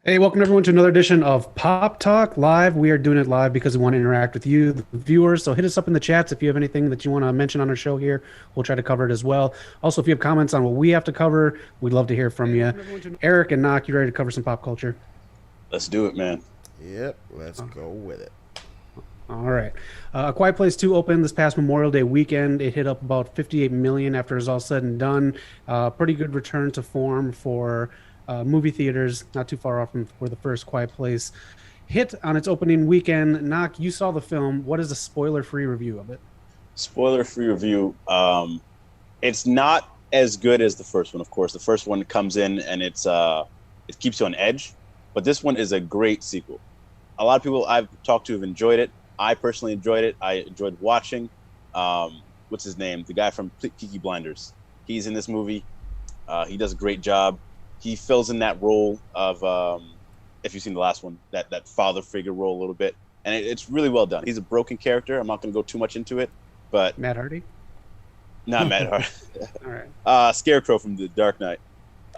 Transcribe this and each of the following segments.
Hey, welcome everyone to another edition of Pop Talk Live. We are doing it live because we want to interact with you, the viewers. So hit us up in the chats if you have anything that you want to mention on our show here. We'll try to cover it as well. Also, if you have comments on what we have to cover, we'd love to hear from you. Eric and Knock, you ready to cover some pop culture? Let's do it, man. Yep, let's go with it. All right. A Quiet Place 2 opened this past Memorial Day weekend. It hit up about 58 million after it's all said and done. Pretty good return to form for movie theaters, not too far off from where the first Quiet Place hit on its opening weekend. Knock, you saw the film. What is a spoiler-free review of it? Spoiler-free review. It's not as good as the first one, of course. The first one comes in and it keeps you on edge, but this one is a great sequel. A lot of people I've talked to have enjoyed it. I personally enjoyed it. I enjoyed watching. What's his name? The guy from Peaky Blinders. He's in this movie. He does a great job. He fills in that role of, if you've seen the last one, that father figure role a little bit, and it's really well done. He's a broken character. I'm not going to go too much into it, but Matt Hardy? not Matt Hardy. All right. Scarecrow from The Dark Knight.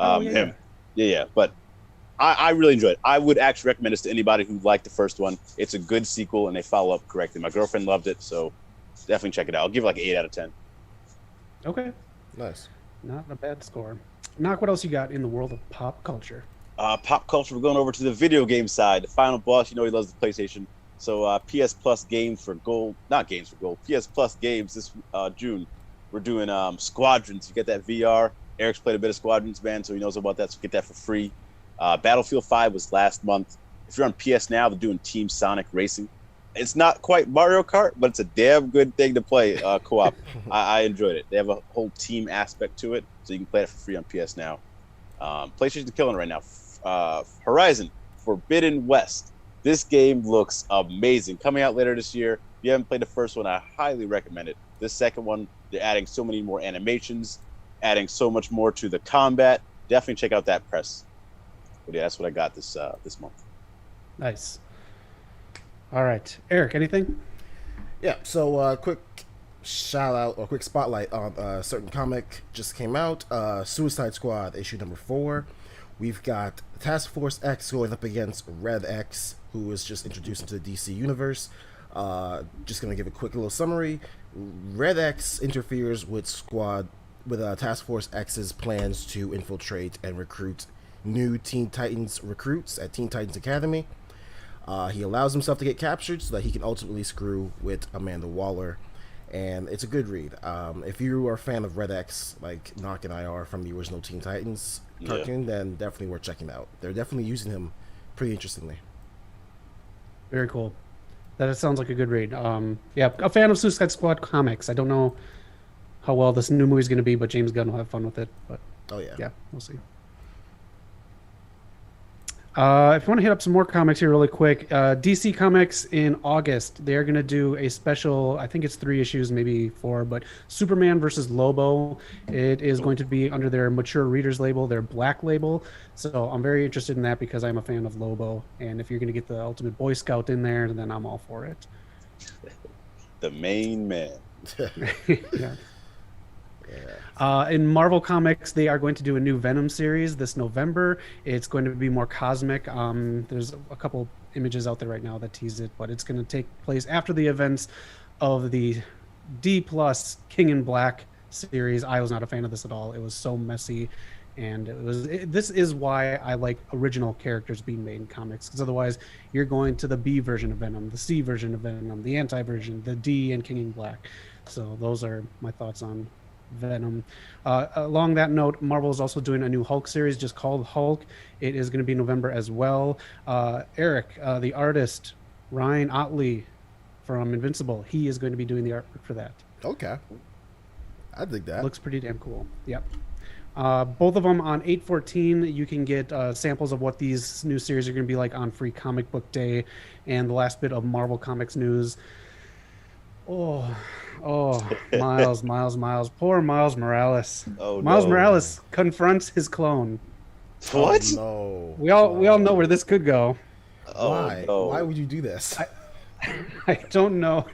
Yeah. Him. Yeah. But I really enjoyed it. I would actually recommend this to anybody who liked the first one. It's a good sequel, and they follow up correctly. My girlfriend loved it, so definitely check it out. I'll give it like an 8 out of 10. Okay. Nice. Not a bad score. Knock, what else you got in the world of pop culture? Pop culture, we're going over to the video game side. The final boss, he loves the PlayStation. So PS Plus games for gold, not games for gold, PS Plus games this June. We're doing Squadrons. You get that VR. Eric's played a bit of Squadrons, man, so he knows about that, so get that for free. Battlefield 5 was last month. If you're on PS Now, they're doing Team Sonic Racing. It's not quite Mario Kart, but it's a damn good thing to play co-op. I enjoyed it. They have a whole team aspect to it, so you can play it for free on PS Now. PlayStation's killing it right now. Horizon Forbidden West. This game looks amazing. Coming out later this year. If you haven't played the first one, I highly recommend it. This second one, they're adding so many more animations, adding so much more to the combat. Definitely check out that press. But yeah, that's what I got this month. Nice. All right. Eric, anything? Yeah, so quick shout out or quick spotlight on a certain comic just came out, Suicide Squad issue number 4. We've got Task Force X going up against Red X, who was just introduced into the DC universe. Just gonna give a quick little summary. Red X interferes with Task Force X's plans to infiltrate and recruit new Teen Titans recruits at Teen Titans Academy. He allows himself to get captured so that he can ultimately screw with Amanda Waller, and it's a good read. If you are a fan of Red X, like Knock and I are from the original Teen Titans cartoon, then definitely worth checking out. They're definitely using him pretty interestingly. Very cool. That sounds like a good read. Yeah, a fan of Suicide Squad comics. I don't know how well this new movie is going to be, but James Gunn will have fun with it. But Oh yeah. yeah, we'll see. If you want to hit up some more comics here really quick, DC Comics in August, they're going to do a special, I think it's 3 issues, maybe 4, but Superman versus Lobo. It is going to be under their mature readers label, their black label. So I'm very interested in that because I'm a fan of Lobo. And if you're going to get the Ultimate Boy Scout in there, then I'm all for it. The main man. Yeah. In Marvel Comics, they are going to do a new Venom series this November. It's going to be more cosmic. There's a couple images out there right now that tease it, but it's going to take place after the events of the D+ King in Black series. I was not a fan of this at all. It was so messy, and this is why I like original characters being made in comics, because otherwise you're going to the B version of Venom, the C version of Venom, the anti-version, the D and King in Black. So those are my thoughts on Venom. Along that note, Marvel is also doing a new Hulk series just called Hulk. It is going to be November as well. Eric, the artist, Ryan Otley from Invincible, he is going to be doing the artwork for that. Okay. I dig that. Looks pretty damn cool. Yep. Both of them on 8/14. You can get samples of what these new series are going to be like on Free Comic Book Day. And the last bit of Marvel Comics news. Oh, Miles. Poor Miles Morales. Oh, Miles no. Morales confronts his clone. What? Oh, no. We all know where this could go. Oh, Why? no. Why would you do this? I don't know.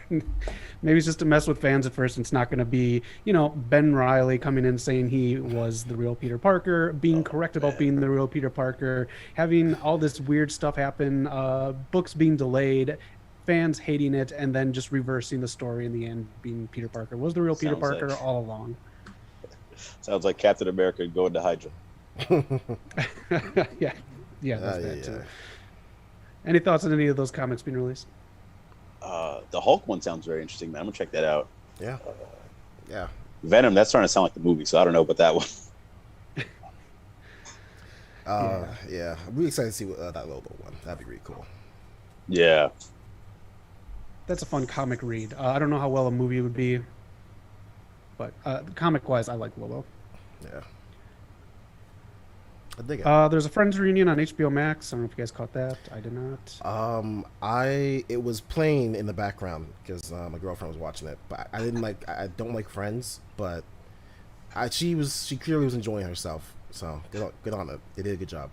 Maybe it's just to mess with fans at first. It's not going to be, Ben Riley coming in saying he was the real Peter Parker, being correct about being the real Peter Parker, having all this weird stuff happen, books being delayed, fans hating it, and then just reversing the story in the end, being Peter Parker was the real Peter Parker all along. Sounds like Captain America going to Hydra. yeah, that's that too. Any thoughts on any of those comics being released? The Hulk one sounds very interesting, man. I'm gonna check that out. Yeah. Venom, that's starting to sound like the movie, so I don't know about that one. Yeah. I'm really excited to see that Lobo one. That'd be really cool. Yeah. That's a fun comic read. I don't know how well a movie would be, but comic-wise, I like Lobo. Yeah. I dig it. There's a Friends reunion on HBO Max. I don't know if you guys caught that. I did not. It was playing in the background because my girlfriend was watching it, but I don't like Friends, but she clearly was enjoying herself. So good on it. They did a good job.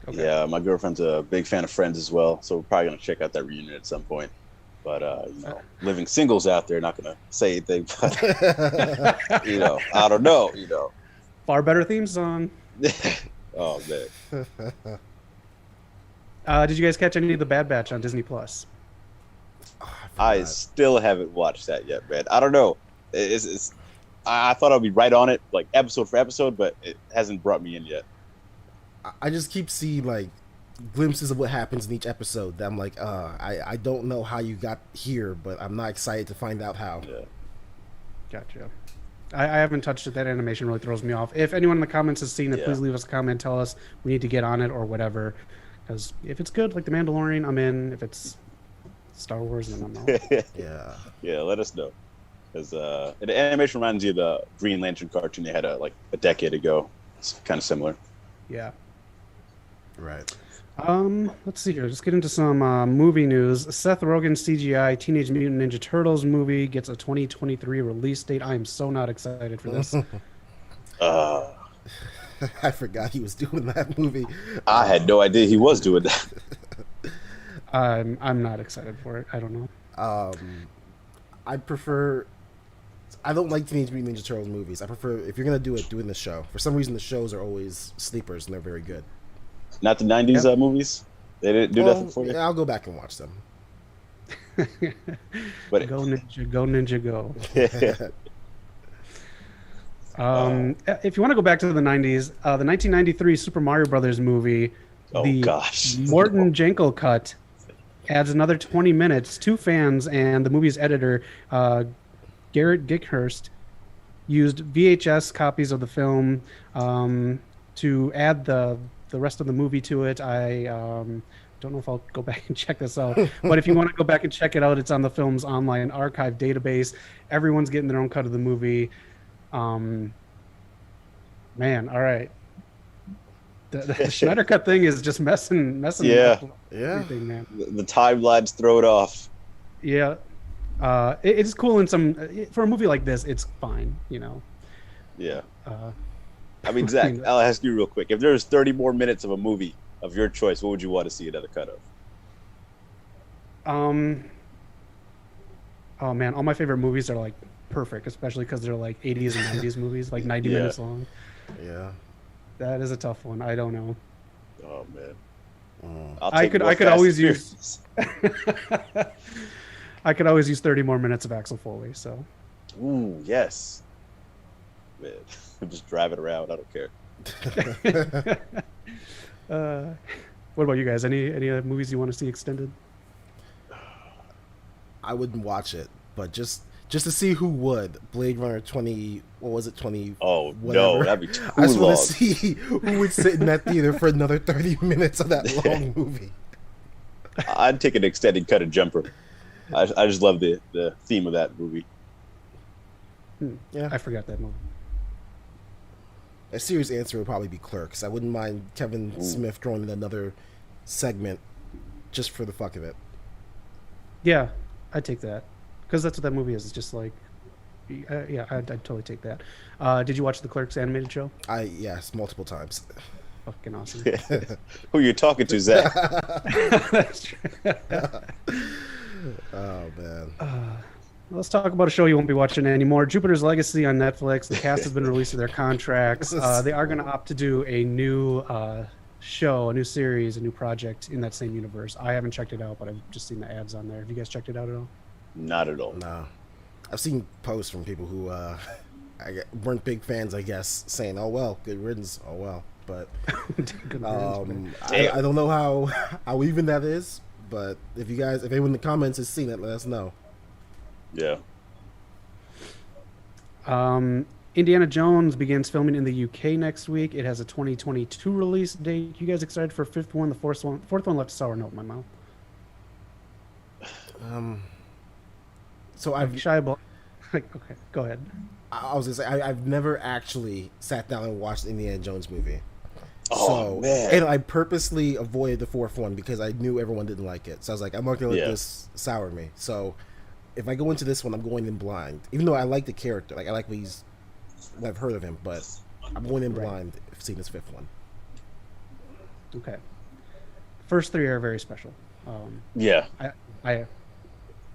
Okay. Yeah, my girlfriend's a big fan of Friends as well, so we're probably gonna check out that reunion at some point. But living singles out there, not gonna say anything. But I don't know. Far better theme song. Oh man. Did you guys catch any of the Bad Batch on Disney Plus? I still haven't watched that yet, man. I don't know. I thought I'd be right on it, like episode for episode, but it hasn't brought me in yet. I just keep seeing like glimpses of what happens in each episode. That I'm like, I don't know how you got here, but I'm not excited to find out how. Yeah. Gotcha. I haven't touched it. That animation really throws me off. If anyone in the comments has seen it, please leave us a comment. Tell us we need to get on it or whatever. Because if it's good, like The Mandalorian, I'm in. If it's Star Wars, then I'm out. Yeah, let us know. Because the animation reminds you of the Green Lantern cartoon they had a decade ago. It's kind of similar. Yeah. Right. Let's see here. Let's get into some movie news. Seth Rogen's CGI Teenage Mutant Ninja Turtles movie gets a 2023 release date. I am so not excited for this. I forgot he was doing that movie. I had no idea he was doing that. I'm not excited for it. I don't know. I don't like Teenage Mutant Ninja Turtles movies. I prefer, if you're going to do it in the show. For some reason, the shows are always sleepers and they're very good. Not the 90s movies? They didn't do nothing for you? Yeah, I'll go back and watch them. But go Ninja, go. If you want to go back to the 90s, the 1993 Super Mario Brothers movie, Morton Jankel cut, adds another 20 minutes. Two fans and the movie's editor, Garrett Gickhurst, used VHS copies of the film to add the rest of the movie to it. I don't know if I'll go back and check this out, but if you want to go back and check it out, it's on the film's online archive database. Everyone's getting their own cut of the movie. Man, all right. The Schneider cut thing is just messing up everything, man. The timelines throw it off. Yeah. It's cool in some, for a movie like this, it's fine, Yeah. I mean, Zach, I'll ask you real quick. If there's 30 more minutes of a movie of your choice, what would you want to see another cut of? Oh man, all my favorite movies are like perfect, especially because they're like 80s and 90s movies, like 90 minutes long. Yeah. That is a tough one. I don't know. Oh man. I could always use I could always use 30 more minutes of Axel Foley, so. Ooh, yes. Man, I'm just driving around. I don't care. What about you guys? Any other movies you want to see extended? I wouldn't watch it, but just to see who would. Blade Runner 20, what was it, 20? Oh, whatever. no, that'd be too I just long. want to see who would sit in that theater for another 30 minutes of that long movie. I'd take an extended cut of Jumper. I just love the theme of that movie. Yeah, I forgot that movie. A serious answer would probably be Clerks. I wouldn't mind Kevin Smith throwing in another segment just for the fuck of it. Yeah, I'd take that. Because that's what that movie is. It's just like, yeah, I'd totally take that. Did you watch the Clerks animated show? Yes, multiple times. fucking awesome. Who you talking to, Zach? That's true. Oh man. Let's talk about a show you won't be watching anymore. Jupiter's Legacy on Netflix. The cast has been released of their contracts. They are going to opt to do a new show, a new series, a new project in that same universe. I haven't checked it out, but I've just seen the ads on there. Have you guys checked it out at all? Not at all. No. I've seen posts from people who weren't big fans, I guess, saying, "Oh well, good riddance." Oh well, but I don't know how even that is. But if anyone in the comments has seen it, let us know. Yeah. Indiana Jones begins filming in the UK next week. It has a 2022 release date. You guys excited for a fifth one? The fourth one left a sour note in my mouth. So I've shy about. Okay, go ahead. I was gonna say I've never actually sat down and watched the Indiana Jones movie. Oh, man. And I purposely avoided the fourth one because I knew everyone didn't like it. So I was like, I'm not gonna let this sour me. So if I go into this one, I'm going in blind. Even though I like the character, like I like what I've heard of him, but I'm going in blind seeing this fifth one. Okay. First three are very special. Yeah. I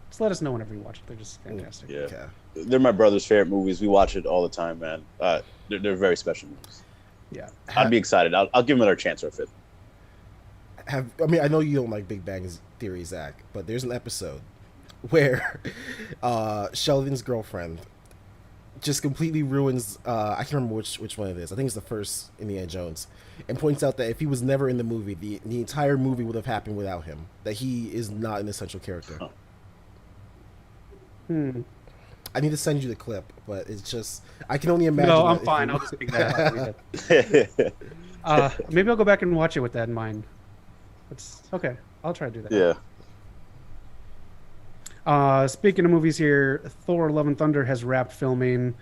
just let us know whenever you watch it. They're just fantastic. Yeah. Okay. They're my brother's favorite movies. We watch it all the time, man. They're very special movies. Yeah. I'd be excited. I'll give them another chance for a fifth. I know you don't like Big Bang Theory, Zach, but there's an episode where Sheldon's girlfriend just completely ruins I can't remember which one it is. I think it's the first Indiana Jones, and points out that if he was never in the movie, the entire movie would have happened without him. That he is not an essential character. I need to send you the clip, but it's just I can only imagine. No, I'm fine. I'll just pick that up. Maybe I'll go back and watch it with that in mind. It's okay. I'll try to do that. Yeah. Speaking of movies here, Thor: Love and Thunder has wrapped filming.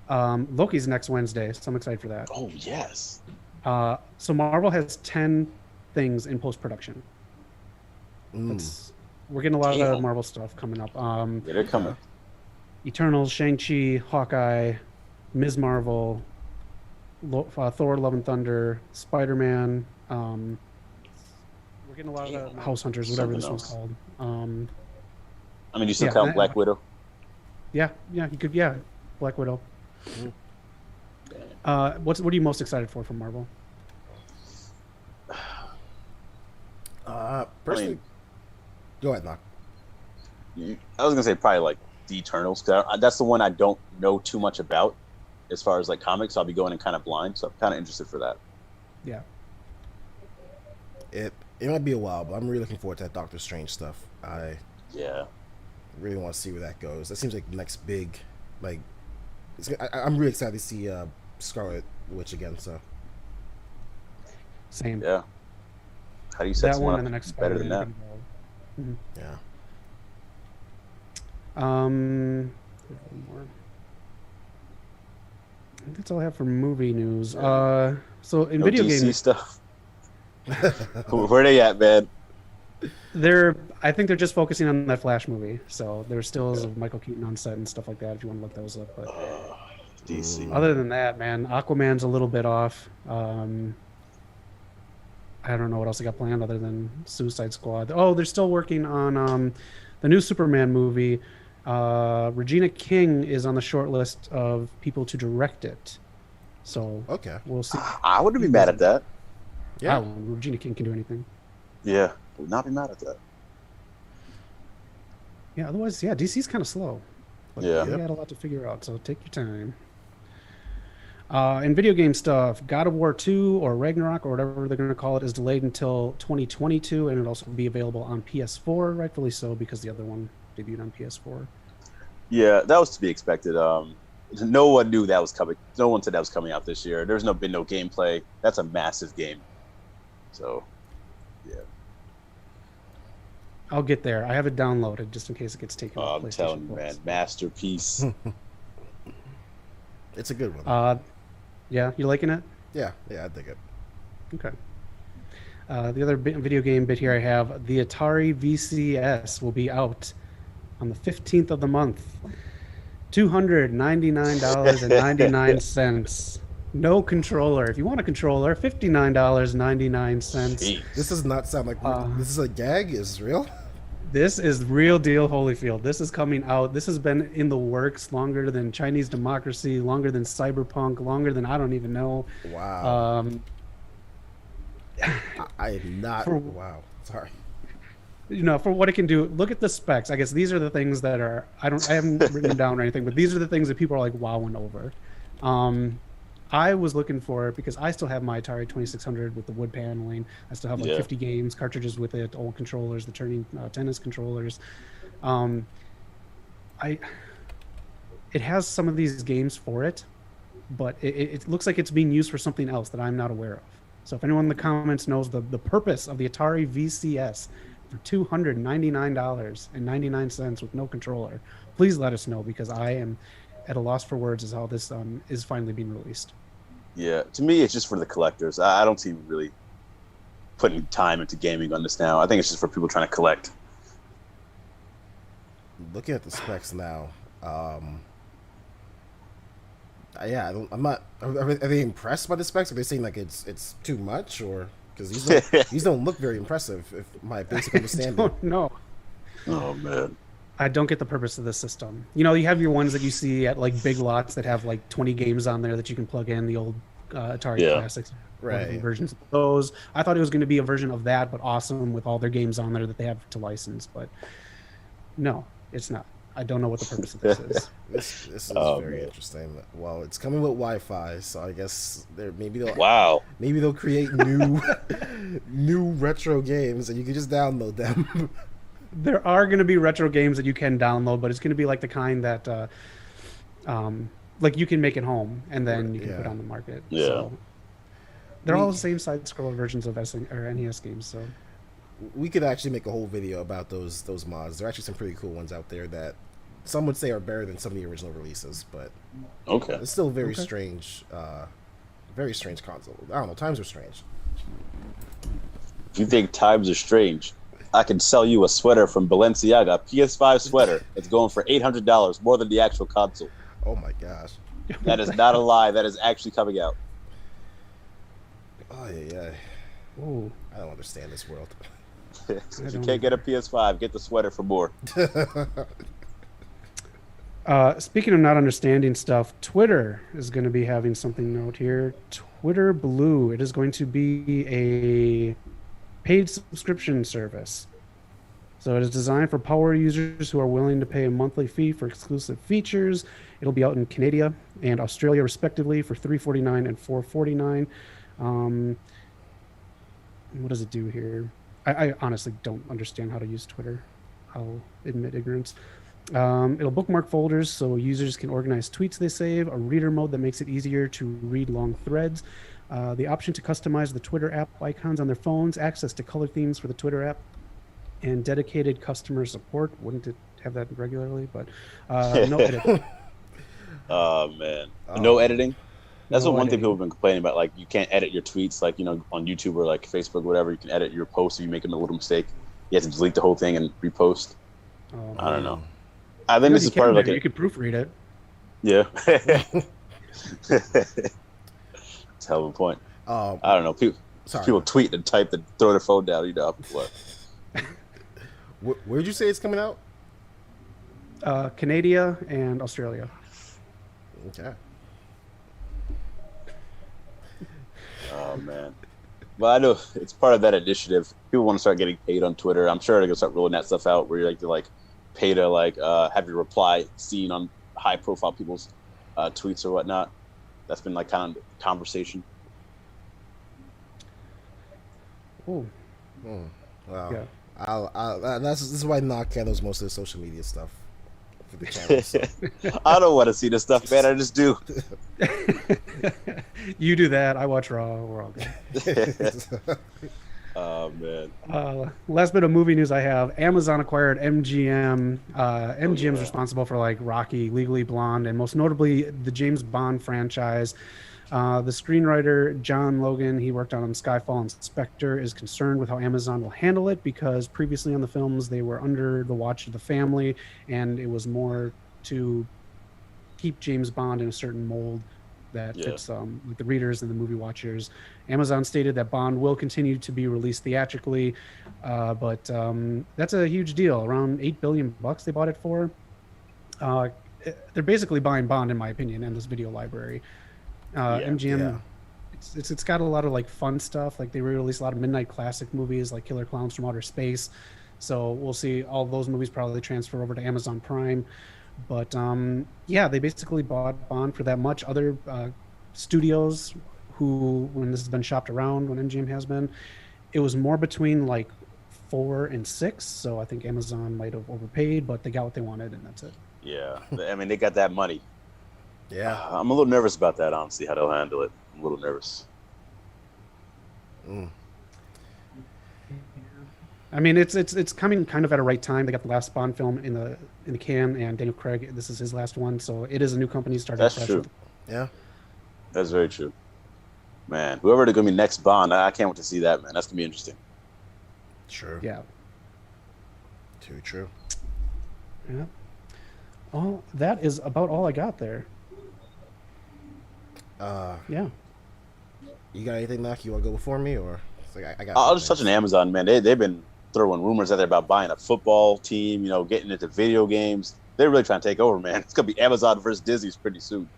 Loki's next Wednesday, so I'm excited for that. Oh, yes. So Marvel has 10 things in post-production. We're getting a lot of Marvel stuff coming up. Yeah, they're coming. Eternals, Shang-Chi, Hawkeye, Ms. Marvel, Thor: Love and Thunder, Spider-Man. We're getting a lot of House Hunters, whatever this one's called. I mean, you still count Black Widow? Yeah, you could. Yeah, Black Widow. What are you most excited for from Marvel? Personally, go ahead, Knock. I was gonna say probably like the Eternals, because that's the one I don't know too much about as far as like comics. So I'll be going in kind of blind, so I'm kind of interested for that. Yeah. It might be a while, but I'm really looking forward to that Doctor Strange stuff. I really want to see where that goes. That seems like the next big, like, I'm really excited to see Scarlet Witch again. So same. Yeah. How do you set that one up and the next better than that? Yeah. I think that's all I have for movie news. So in video DC games stuff. Where are they at, man? I think they're just focusing on that Flash movie. So there's stills of Michael Keaton on set and stuff like that. If you want to look those up, but DC. other than that, man, Aquaman's a little bit off. I don't know what else they got planned other than Suicide Squad. Oh, they're still working on the new Superman movie. Regina King is on the short list of people to direct it. So we'll see. I wouldn't be mad at that. Yeah, Regina King can do anything. Yeah, would not be mad at that. Yeah, otherwise, DC's kind of slow. But Yeah. they got a lot to figure out, so take your time. In video game stuff, God of War 2 or Ragnarok or whatever they're going to call it is delayed until 2022, and it'll also be available on PS4, rightfully so, because the other one debuted on PS4. Yeah, that was to be expected. No one knew that was coming. No one said that was coming out this year. There's been no gameplay. That's a massive game. So, yeah. I'll get there. I have it downloaded just in case it gets taken off I'm PlayStation telling you, Plus. man, masterpiece. It's a good one. Yeah, you liking it? Yeah, I dig it. Okay. The other video game bit here I have, the Atari VCS will be out on the 15th of the month. $299.99. No controller. If you want a controller, $59.99. This Jeez. does not sound like this is a gag. Is this real? This is real deal Holyfield. This is coming out. This has been in the works longer than Chinese democracy, longer than cyberpunk, longer than I don't even know. Wow. Um, I am not. for Wow. Sorry. for what it can do, look at the specs. I guess these are the things that are I haven't written them down or anything, but these are the things that people are like wowing over. Um, I was looking for it because I still have my Atari 2600 with the wood paneling. I still have like Yeah. 50 games, cartridges with it, old controllers, the turning tennis controllers. Um, I it has some of these games for it, but it looks like it's being used for something else that I'm not aware of. So if anyone in the comments knows the purpose of the Atari VCS for $299.99 with no controller, please let us know because I am at a loss for words as how this is finally being released. Yeah. To me, it's just for the collectors. I don't see really putting time into gaming on this now. I think it's just for people trying to collect. Looking at the specs now. Yeah, I'm not. Are they impressed by the specs? Are they saying like it's too much, or because these don't look very impressive? If my basic understanding. No, Oh man. I don't get the purpose of the system. You have your ones that you see at like big lots that have like 20 games on there that you can plug in, the old Atari Yeah. Classics, Right. versions of those. I thought it was going to be a version of that, but awesome with all their games on there that they have to license. But no, it's not. I don't know what the purpose of this is. This is Oh, very man. interesting. Well, it's coming with Wi-Fi, so I guess Wow. maybe they'll create new new retro games, and you can just download them. There are going to be retro games that you can download, but it's going to be like the kind that like you can make at home and then you can put Yeah. on the market. Yeah. So they're all We- the same side scroller versions of NES games. So We could actually make a whole video about those mods. There are actually some pretty cool ones out there that some would say are better than some of the original releases, but Okay. it's still very Okay. strange. Very strange console. I don't know. Times are strange. If you think times are strange, I can sell you a sweater from Balenciaga, a PS5 sweater. It's going for $800, more than the actual console. Oh my gosh. That is not a lie. That is actually coming out. Oh yeah. ooh, I don't understand this world. If you don't can't get a PS5, get the sweater for more. speaking of not understanding stuff, Twitter is going to be having something note here. Twitter Blue. It is going to be a paid subscription service. So it is designed for power users who are willing to pay a monthly fee for exclusive features. It'll be out in Canada and Australia respectively for $3.49 and $4.49. What does it do here? I honestly don't understand how to use Twitter. I'll admit ignorance. It'll bookmark folders so users can organize tweets they save, a reader mode that makes it easier to read long threads, the option to customize the Twitter app icons on their phones, access to color themes for the Twitter app, and dedicated customer support. Wouldn't it have that regularly? But no edit. Oh man, Oh. no editing. That's No what one thing editing. people have been complaining about. Like you can't edit your tweets, like on YouTube or like Facebook, or whatever. You can edit your posts if you make a little mistake. You have to delete the whole thing and repost. I don't know. I think this is part of like you could proofread it. yeah. It's a hell of a point. I don't know. Sorry. People tweet and type and throw their phone down. What? Where'd you say it's coming out? Canada and Australia. Okay. Oh man. Well, I know it's part of that initiative. People want to start getting paid on Twitter. I'm sure they're gonna start rolling that stuff out where you're like pay to have your reply seen on high profile people's tweets or whatnot. That's been like kind of conversation. Oh, Wow. yeah. This is why Knock handles most of the social media stuff for the channel. So. I don't want to see this stuff, man. I just do. You do that. I watch Raw. We're all good. Oh man. Last bit of movie news I have: Amazon acquired MGM. MGM is yeah. responsible for like Rocky, Legally Blonde, and most notably the James Bond franchise. The screenwriter John Logan, he worked on Skyfall and Spectre, is concerned with how Amazon will handle it because previously on the films they were under the watch of the family, and it was more to keep James Bond in a certain mold that Yeah. fits with the readers and the movie watchers. Amazon stated that Bond will continue to be released theatrically, but that's a huge deal. Around $8 billion they bought it for. Uh, they're basically buying Bond, in my opinion, and this video library. Yeah. Yeah. MGM, it's got a lot of like fun stuff. Like they re-release a lot of midnight classic movies like Killer Clowns from Outer Space. So we'll see all those movies probably transfer over to Amazon Prime. But yeah, they basically bought Bond for that much. Other studios who, when this has been shopped around, when MGM has been, it was more between like 4 and 6. So I think Amazon might have overpaid, but they got what they wanted, and that's it. Yeah. I mean, they got that money. Yeah. I'm a little nervous about that, honestly, how they'll handle it. I'm a little nervous. Mm. I mean, it's coming kind of at a right time. They got the last Bond film in the can, and Daniel Craig, this is his last one, so it is a new company starting. That's true. Yeah. That's very true. Man, whoever they're going to be next Bond, I can't wait to see that, man. That's going to be interesting. True. Yeah. Too true. Yeah. Oh, that is about all I got there. Yeah. You got anything, Knock? You want to go before me, or it's like I got? I'll just touch on Amazon, man. They've been throwing rumors out there about buying a football team, getting into video games. They're really trying to take over, man. It's going to be Amazon versus Disney's pretty soon.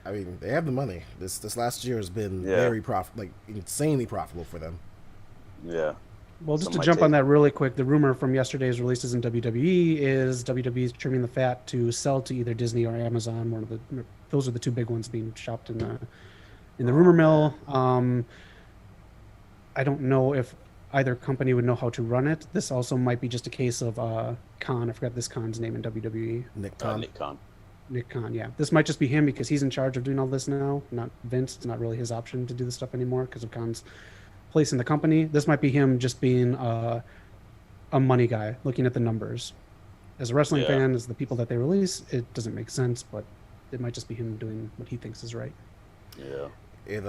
I mean, they have the money. This last year has been Yeah. very insanely profitable for them. Yeah. Well, just Some to might jump take- on that really quick, the rumor from yesterday's releases in WWE is WWE's trimming the fat to sell to either Disney or Amazon. Those are the two big ones being shopped in the rumor mill. I don't know if either company would know how to run it. This also might be just a case of Khan. I forgot this Khan's name in WWE. Nick Khan. Nick Khan. Nick Khan, yeah. This might just be him because he's in charge of doing all this now, not Vince. It's not really his option to do this stuff anymore because of Khan's place in the company. This might be him just being a money guy, looking at the numbers. As a wrestling Yeah. fan, as the people that they release, it doesn't make sense, but it might just be him doing what he thinks is right. Yeah. It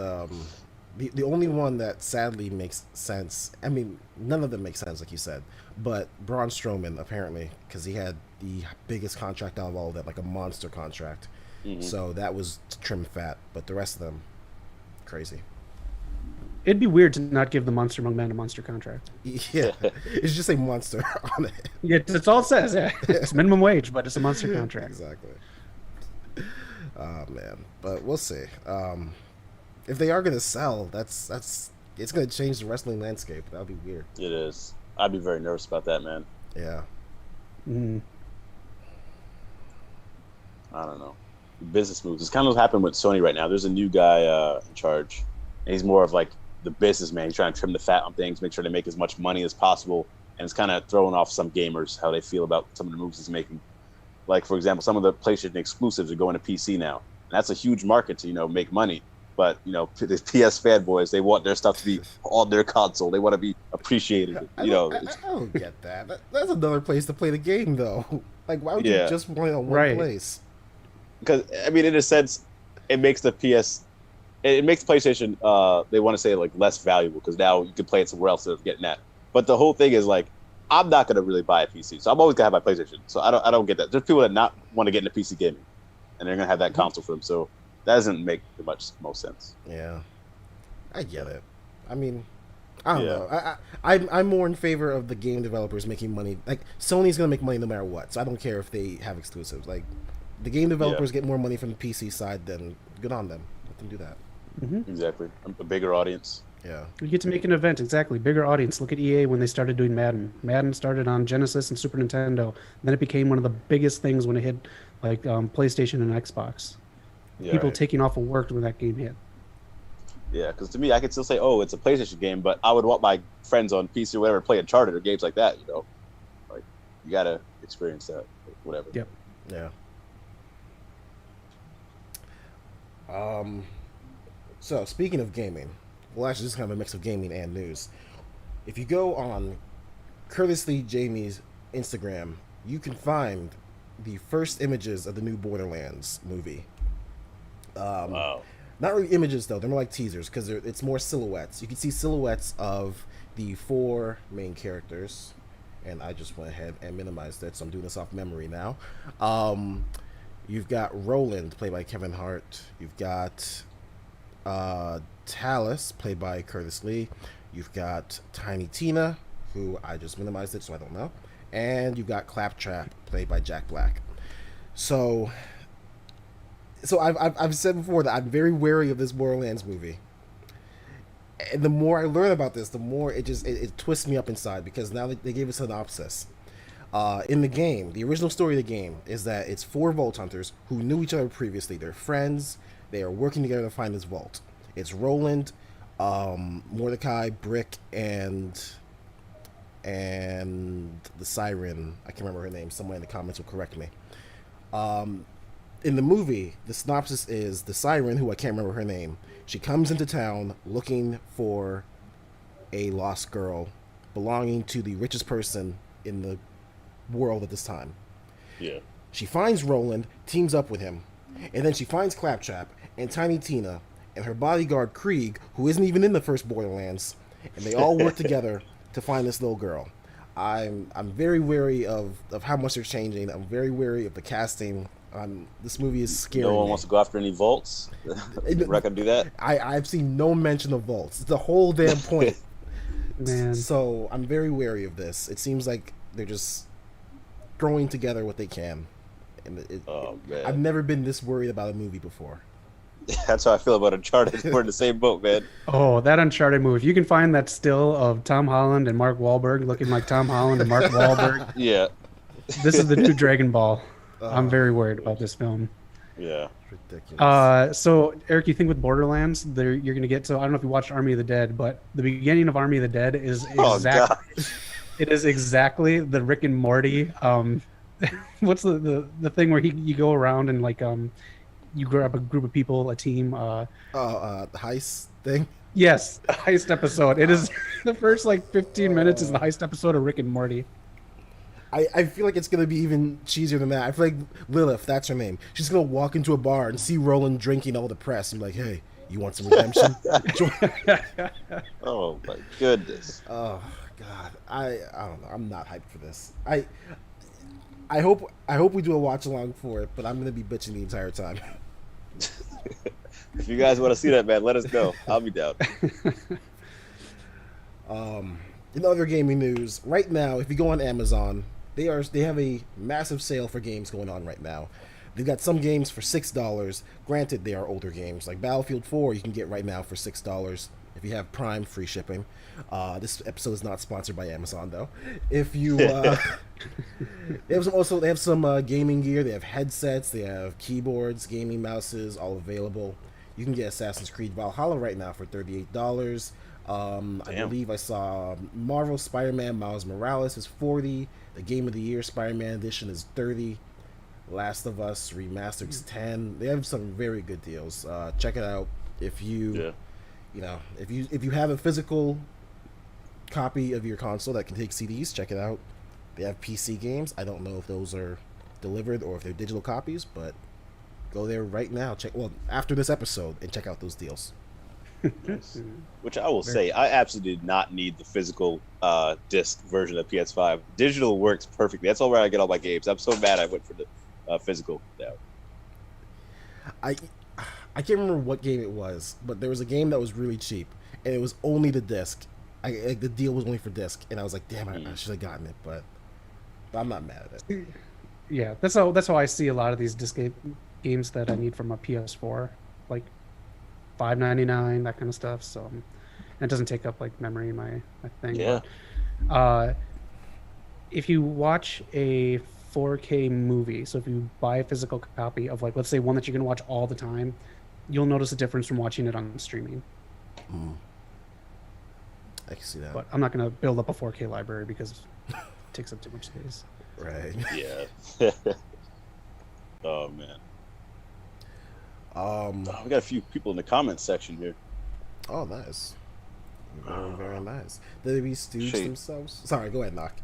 the only one that sadly makes sense. I mean, none of them make sense, like you said. But Braun Strowman, apparently, because he had the biggest contract out of all of them, like a monster contract. Mhm. So that was to trim fat. But the rest of them, crazy. It'd be weird to not give the Monster Among Men a monster contract. Yeah, it's just a monster on it. Yeah, that's all it says. Yeah, it's minimum wage, but it's a monster contract. Exactly. Oh man, but we'll see. If they are gonna sell, that's it's gonna change the wrestling landscape. That'll be weird. It is. I'd be very nervous about that, man. Yeah. Mm. I don't know. Business moves. It's kind of what happened with Sony right now. There's a new guy in charge. And he's more of like the businessman. He's trying to trim the fat on things, make sure they make as much money as possible. And it's kind of throwing off some gamers, how they feel about some of the moves he's making. Like, for example, some of the PlayStation exclusives are going to PC now. And that's a huge market to, make money. But, the PS fanboys, they want their stuff to be on their console. They want to be appreciated. I don't get that. That's another place to play the game, though. Like, why would you Yeah. just play on one Right. place? Because, I mean, in a sense, it makes the it makes PlayStation, they want to say, like, less valuable. Because now you can play it somewhere else instead of getting that. But the whole thing is, like, I'm not going to really buy a PC. So I'm always going to have my PlayStation. So I don't get that. There's people that not want to get into PC gaming. And they're going to have that console for them. So that doesn't make most sense. Yeah, I get it. I mean, I don't Yeah. know. I'm more in favor of the game developers making money. Like, Sony's gonna make money no matter what, so I don't care if they have exclusives. Like, the game developers get more money from the PC side, then good on them. Let them do that. Exactly. A bigger audience. Yeah. You get to make an event, exactly. Bigger audience. Look at EA when they started doing Madden. Madden started on Genesis and Super Nintendo. Then it became one of the biggest things when it hit like PlayStation and Xbox. Yeah. People Right. taking off of work when that game hit. Yeah, because to me, I could still say, oh, it's a PlayStation game, but I would want my friends on PC or whatever to play Uncharted or games like that, Like, you got to experience that, whatever. Yep. Yeah. So speaking of gaming, well, actually, this is kind of a mix of gaming and news. If you go on Courteously Jamie's Instagram, you can find the first images of the new Borderlands movie. Wow. Not really images though; they're more like teasers because it's more silhouettes. You can see silhouettes of the 4 main characters, and I just went ahead and minimized it, so I'm doing this off memory now. You've got Roland, played by Kevin Hart. You've got Talus, played by Curtis Lee. You've got Tiny Tina, who I just minimized it, so I don't know. And you've got Claptrap, played by Jack Black. So I've said before that I'm very wary of this Borderlands movie. And the more I learn about this, the more it twists me up inside, because now they gave a synopsis. In the game, the original story of the game is that it's 4 vault hunters who knew each other previously. They're friends. They are working together to find this vault. It's Roland, Mordecai, Brick, and the Siren. I can't remember her name. Someone in the comments will correct me. In the movie, the synopsis is the Siren, who I can't remember her name. She comes into town looking for a lost girl belonging to the richest person in the world at this time. Yeah. She finds Roland, teams up with him, and then she finds Claptrap and Tiny Tina and her bodyguard Krieg, who isn't even in the first Borderlands, and they all work together to find this little girl. I'm very wary of how much they're changing. I'm very wary of the casting. This movie is scary. No one wants to go after any vaults. We're not gonna do that. I've seen no mention of vaults. It's the whole damn point. Man. So I'm very wary of this. It seems like they're just throwing together what they can. And Man. I've never been this worried about a movie before. That's how I feel about Uncharted. We're in the same boat, man. Oh, that Uncharted movie. If you can find that still of Tom Holland and Mark Wahlberg looking like Tom Holland and Mark Wahlberg, Yeah. this is the new Dragon Ball. I'm very worried about this film. Yeah. Ridiculous. So, Eric, you think with Borderlands, you're going to get... So, I don't know if you watched Army of the Dead, but the beginning of Army of the Dead is exactly... It is exactly the Rick and Morty... what's the thing where you go around and, like... you grab a group of people, a team. The heist thing. Yes, a heist episode. It is the first 15 minutes is the heist episode of Rick and Morty. I feel like it's gonna be even cheesier than that. I feel like Lilith, that's her name. She's gonna walk into a bar and see Roland drinking all the press and be like, "Hey, you want some redemption?" Oh my goodness. Oh God, I don't know. I'm not hyped for this. I hope we do a watch along for it, but I'm gonna be bitching the entire time. If you guys want to see that, man, let us know. I'll be down. In other gaming news, right now, if you go on Amazon, they have a massive sale for games going on right now. They've got some games for $6. Granted, they are older games, like Battlefield 4. You can get right now for $6 if you have Prime, free shipping. This episode is not sponsored by Amazon, though. If you they have some gaming gear. They have headsets. They have keyboards, gaming mouses, all available. You can get Assassin's Creed Valhalla right now for $38. I believe I saw Marvel Spider-Man Miles Morales is $40. The Game of the Year Spider-Man edition is $30. Last of Us Remastered is $10. They have some very good deals. Check it out if you if you have a physical copy of your console that can take CDs. Check it out. They have PC games. I don't know if those are delivered or if they're digital copies, but go there right now. After this episode, and check out those deals. Yes. Which I will say, I absolutely did not need the physical disc version of PS5. Digital works perfectly. That's all where I get all my games. I'm so mad I went for the physical. Yeah. I can't remember what game it was, but there was a game that was really cheap, and it was only the disc. The deal was only for disc, and I was like, damn, I should have gotten it, but I'm not mad at it. Yeah, that's how I see a lot of these disc games that I need from a PS4, like $5.99, that kind of stuff. So it doesn't take up memory in my thing. Yeah. But, if you watch a 4K movie, so if you buy a physical copy of let's say one that you're gonna watch all the time, you'll notice a difference from watching it on streaming. I can see that. But I'm not gonna build up a 4K library because it takes up too much space. Right. Yeah. Oh man. We got a few people in the comments section here. Oh, nice. Very, very nice. Did they be stooge themselves? Sorry, go ahead, Knock.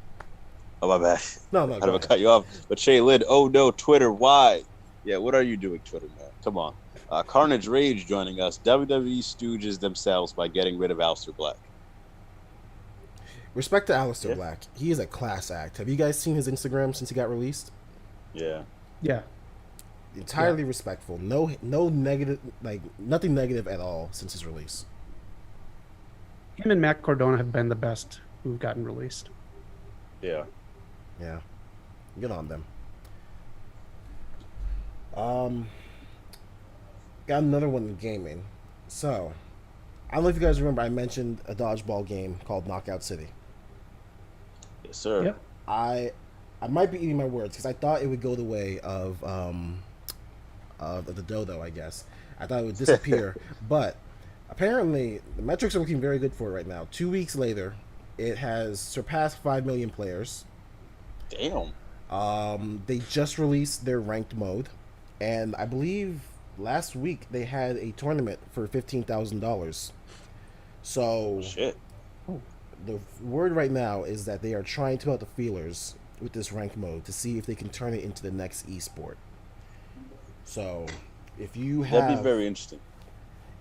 Oh, my bad. No, I don't cut you off. But Shay Lynn, oh no, Twitter, why? Yeah, what are you doing, Twitter, man? Come on. Carnage Rage joining us. WWE stooges themselves by getting rid of Aleister Black. Respect to Aleister Black. He is a class act. Have you guys seen his Instagram since he got released? Yeah. Yeah. entirely respectful. No negative, like nothing negative at all since his release. Him and Matt Cardona have been the best who've gotten released. Yeah. Yeah, good on them. Um, got another one in gaming. So, I don't know if you guys remember, I mentioned a dodgeball game called Knockout City. Yes, sir. Yep. I might be eating my words because I thought it would go the way of the dodo. I guess I thought it would disappear, but apparently the metrics are looking very good for it right now. 2 weeks later, it has surpassed 5 million players. Damn. They just released their ranked mode, and I believe last week they had a tournament for $15,000. So Shit. the word right now is that they are trying to out the feelers with this ranked mode to see if they can turn it into the next esport. So if you have, That'd be very interesting.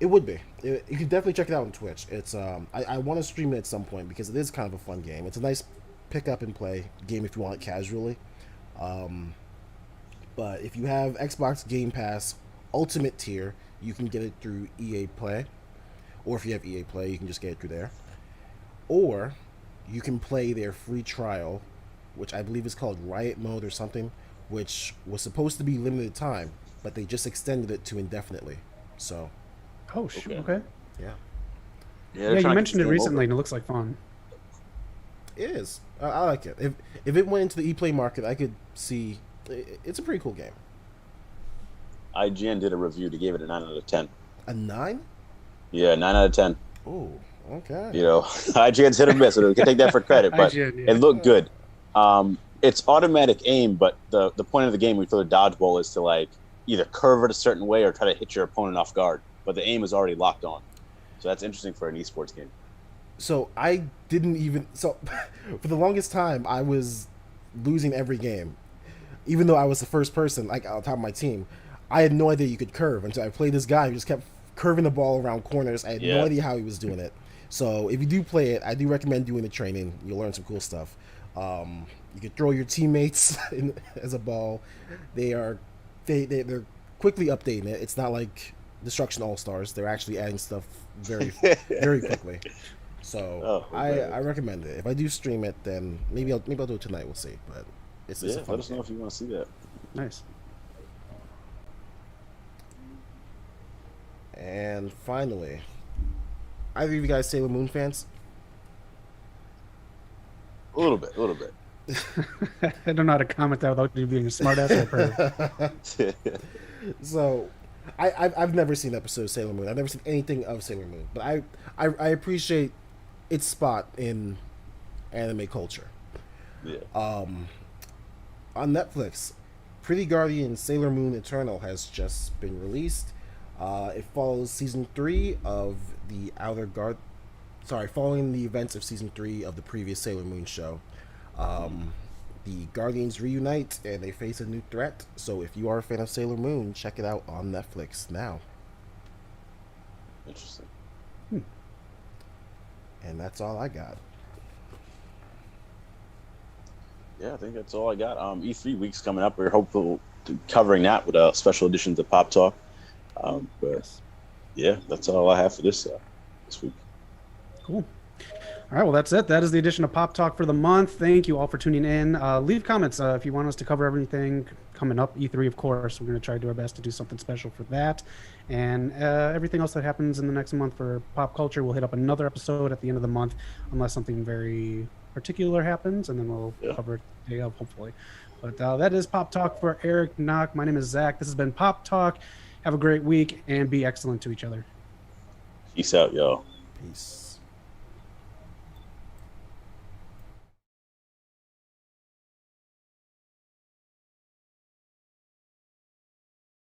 it would be. You can definitely check it out on Twitch. It's I want to stream it at some point because it is kind of a fun game. It's a nice pick up and play game if you want it casually. But if you have Xbox Game Pass Ultimate tier, you can get it through EA Play, or if you have EA Play, you can just get it through there. Or you can play their free trial, which I believe is called Riot Mode or something, which was supposed to be limited time, but they just extended it to indefinitely. So, Oh, shoot. Okay. Okay. yeah, Yeah, Yeah, they're you trying to mentioned get it this game recently, over. and it looks like fun. it is. I like it. If it went into the ePlay market, I could see it's a pretty cool game. IGN did a review. They gave it a 9 out of 10. A 9? Yeah, 9 out of 10. Oh, okay. You know, IGN's hit or miss, so we can take that for credit, but IGN, yeah. it looked good. It's automatic aim, but the point of the game when you throw the dodgeball is to like either curve it a certain way or try to hit your opponent off guard. But the aim is already locked on, so that's interesting for an esports game. So I didn't even for the longest time I was losing every game, even though I was the first person like on top of my team. I had no idea you could curve until I played this guy who just kept curving the ball around corners. I had no Yeah. idea how he was doing it. So if you do play it, I do recommend doing the training. You'll learn some cool stuff. You can throw your teammates as a ball. They're quickly updating it. It's not like Destruction All Stars. They're actually adding stuff very very quickly. So I recommend it. If I do stream it, then maybe I'll do it tonight. We'll see. But it's Yeah, a fun let us know game. if you want to see that. Nice. And finally, either of you guys Sailor Moon fans? A little bit. I don't know how to comment that without you being a smartass or a perv. So, I've never seen episodes of Sailor Moon. I've never seen anything of Sailor Moon, but I appreciate its spot in anime culture. Yeah. On Netflix, Pretty Guardian Sailor Moon Eternal has just been released. It follows season 3 of the following the events of season 3 of the previous Sailor Moon show. The Guardians reunite and they face a new threat. So if you are a fan of Sailor Moon, check it out on Netflix now. Interesting. And that's all I got. Yeah, I think that's all I got. E3 week's coming up. We're hopeful to covering that with a special edition to Pop Talk. But yeah, that's all I have for this week. Cool. All right, well, that's it. That is the edition of Pop Talk for the month. Thank you all for tuning in. Leave comments if you want us to cover everything coming up. E3, of course. We're going to try to do our best to do something special for that. And everything else that happens in the next month for pop culture, we'll hit up another episode at the end of the month, unless something very particular happens, and then we'll cover it the day of, hopefully. But that is Pop Talk for Eric Knock. My name is Zach. This has been Pop Talk. Have a great week and be excellent to each other. Peace out, y'all. Peace.